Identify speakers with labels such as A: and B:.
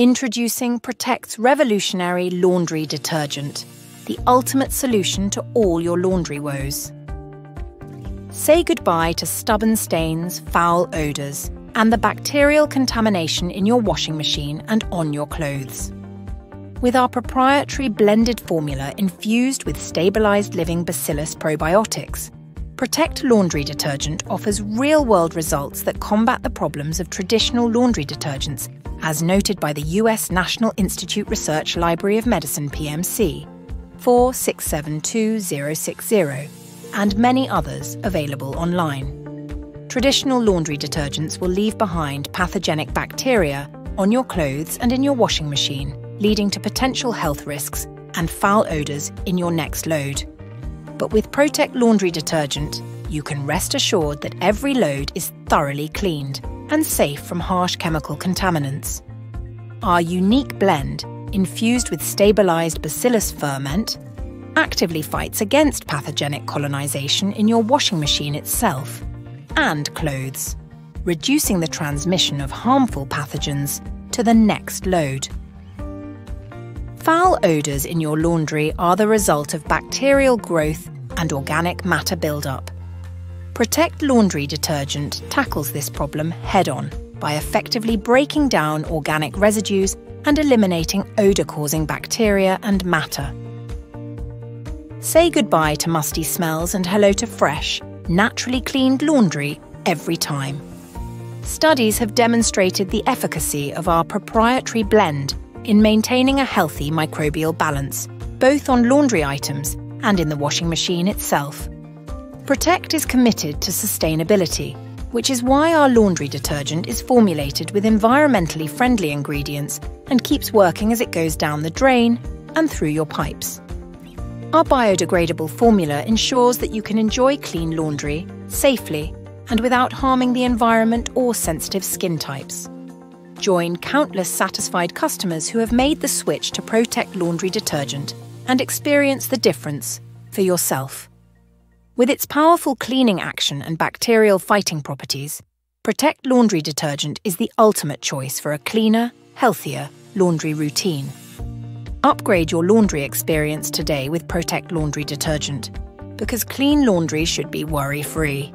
A: Introducing Protekt's revolutionary laundry detergent, the ultimate solution to all your laundry woes. Say goodbye to stubborn stains, foul odors, and the bacterial contamination in your washing machine and on your clothes. With our proprietary blended formula infused with stabilized living Bacillus probiotics, Protekt Laundry Detergent offers real-world results that combat the problems of traditional laundry detergents, as noted by the US National Institute Research Library of Medicine P.M.C. 4672060, and many others available online. Traditional laundry detergents will leave behind pathogenic bacteria on your clothes and in your washing machine, leading to potential health risks and foul odors in your next load. But with Protekt Laundry Detergent, you can rest assured that every load is thoroughly cleaned and safe from harsh chemical contaminants. Our unique blend, infused with stabilized Bacillus ferment, actively fights against pathogenic colonization in your washing machine itself and clothes, reducing the transmission of harmful pathogens to the next load. Foul odors in your laundry are the result of bacterial growth and organic matter buildup. Protekt Laundry Detergent tackles this problem head-on by effectively breaking down organic residues and eliminating odor-causing bacteria and matter. Say goodbye to musty smells and hello to fresh, naturally cleaned laundry every time. Studies have demonstrated the efficacy of our proprietary blend in maintaining a healthy microbial balance, both on laundry items and in the washing machine itself. Protekt is committed to sustainability, which is why our laundry detergent is formulated with environmentally friendly ingredients and keeps working as it goes down the drain and through your pipes. Our biodegradable formula ensures that you can enjoy clean laundry safely and without harming the environment or sensitive skin types. Join countless satisfied customers who have made the switch to Protekt Laundry Detergent and experience the difference for yourself. With its powerful cleaning action and bacterial fighting properties, Protekt Laundry Detergent is the ultimate choice for a cleaner, healthier laundry routine. Upgrade your laundry experience today with Protekt Laundry Detergent, because clean laundry should be worry-free.